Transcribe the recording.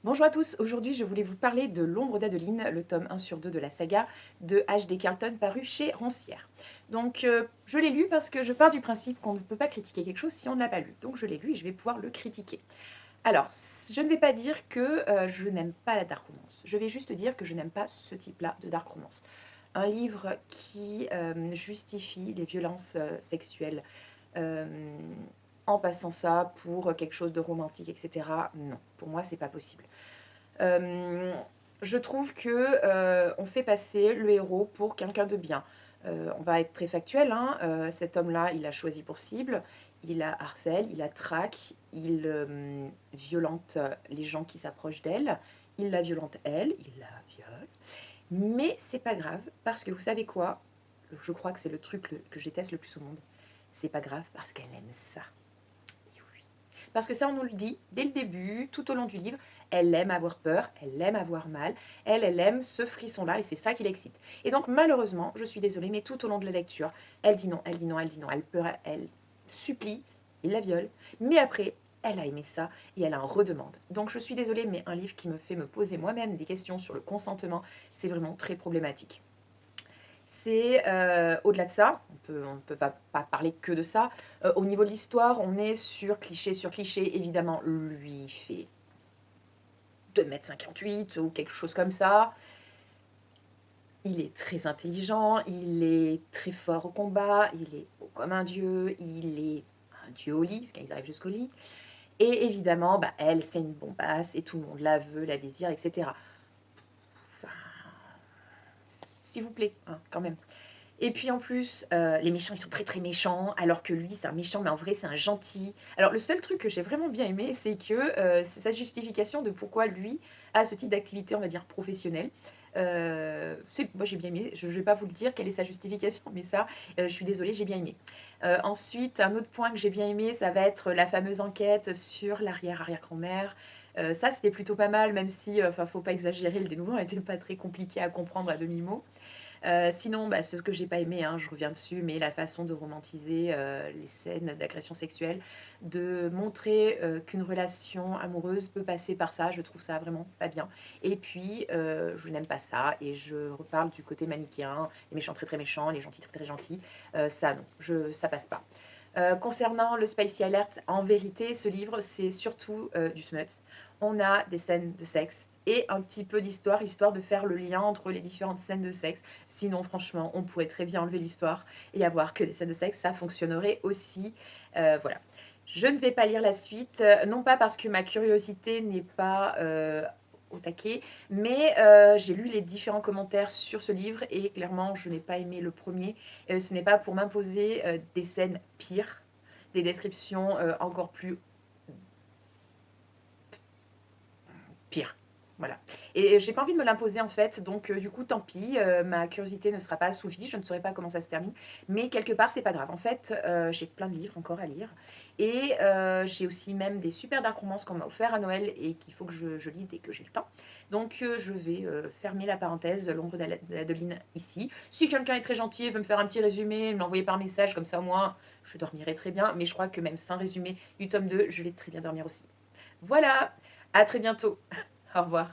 Bonjour à tous, aujourd'hui je voulais vous parler de L'ombre d'Adeline, le tome 1 sur 2 de la saga de H.D. Carlton paru chez Roncière. Donc je l'ai lu parce que je pars du principe qu'on ne peut pas critiquer quelque chose si on ne l'a pas lu. Donc je l'ai lu et je vais pouvoir le critiquer. Alors, je ne vais pas dire que je n'aime pas la dark romance. Je vais juste dire que je n'aime pas ce type-là de dark romance. Un livre qui justifie les violences sexuelles euh, en passant ça pour quelque chose de romantique, etc. Non, pour moi, c'est pas possible. Euh, je trouve que on fait passer le héros pour quelqu'un de bien. On va être très factuel, hein, cet homme-là, il a choisi pour cible, il a harcèle, il a traque, il violente les gens qui s'approchent d'elle, il la violente elle, il la viole. Mais c'est pas grave, parce que vous savez quoi? Je crois que c'est le truc que je déteste le plus au monde. C'est pas grave parce qu'elle aime ça. Oui. Parce que ça, on nous le dit dès le début, tout au long du livre, elle aime avoir peur, elle aime avoir mal, elle aime ce frisson-là, et c'est ça qui l'excite. Et donc, malheureusement, je suis désolée, mais tout au long de la lecture, elle dit non, elle dit non, elle dit non, elle pleure, elle supplie, il la viole, mais après, elle a aimé ça, et elle en redemande. Donc, je suis désolée, mais un livre qui me fait me poser moi-même des questions sur le consentement, c'est vraiment très problématique. C'est au-delà de ça, on ne peut pas parler que de ça. Au niveau de l'histoire, on est sur cliché. Évidemment, lui fait 2,58 m ou quelque chose comme ça. Il est très intelligent, il est très fort au combat, il est haut comme un dieu, il est un dieu au lit, quand ils arrivent jusqu'au lit. Et évidemment, bah, elle, c'est une bombasse et tout le monde la veut, la désire, etc. Enfin, s'il vous plaît, hein, quand même. Et puis en plus, les méchants, ils sont très très méchants, alors que lui, c'est un méchant, mais en vrai, c'est un gentil. Alors le seul truc que j'ai vraiment bien aimé, c'est que c'est sa justification de pourquoi lui a ce type d'activité, on va dire, professionnelle. Moi j'ai bien aimé, je ne vais pas vous le dire quelle est sa justification, mais ça, je suis désolée, j'ai bien aimé. Ensuite, un autre point que j'ai bien aimé, ça va être la fameuse enquête sur l'arrière-arrière-grand-mère. Ça, c'était plutôt pas mal, même si, enfin, faut pas exagérer, le dénouement n'était pas très compliqué à comprendre à demi-mot. Sinon, bah, c'est ce que j'ai pas aimé, hein, je reviens dessus, mais la façon de romantiser les scènes d'agression sexuelle, de montrer qu'une relation amoureuse peut passer par ça, je trouve ça vraiment pas bien. Et puis, je n'aime pas ça, et je reparle du côté manichéen, les méchants très très méchants, les gentils très très gentils. Ça, non, ça passe pas. Concernant le Spicy Alert, en vérité, ce livre, c'est surtout du smut. On a des scènes de sexe et un petit peu d'histoire, histoire de faire le lien entre les différentes scènes de sexe. Sinon, franchement, on pourrait très bien enlever l'histoire et avoir que des scènes de sexe, ça fonctionnerait aussi. Voilà. Je ne vais pas lire la suite, non pas parce que ma curiosité n'est pas au taquet, mais j'ai lu les différents commentaires sur ce livre et clairement, je n'ai pas aimé le premier. Ce n'est pas pour m'imposer des scènes pires, des descriptions encore plus pires. Voilà. Et j'ai pas envie de me l'imposer en fait, donc du coup tant pis, ma curiosité ne sera pas assouvie, je ne saurais pas comment ça se termine, mais quelque part c'est pas grave. En fait, j'ai plein de livres encore à lire, et j'ai aussi même des super dark romances qu'on m'a offert à Noël et qu'il faut que je lise dès que j'ai le temps. Donc je vais fermer la parenthèse, l'ombre d'Adeline ici. Si quelqu'un est très gentil et veut me faire un petit résumé, me l'envoyer par message, comme ça au moins je dormirai très bien, mais je crois que même sans résumé du tome 2, je vais très bien dormir aussi. Voilà, à très bientôt. Au revoir.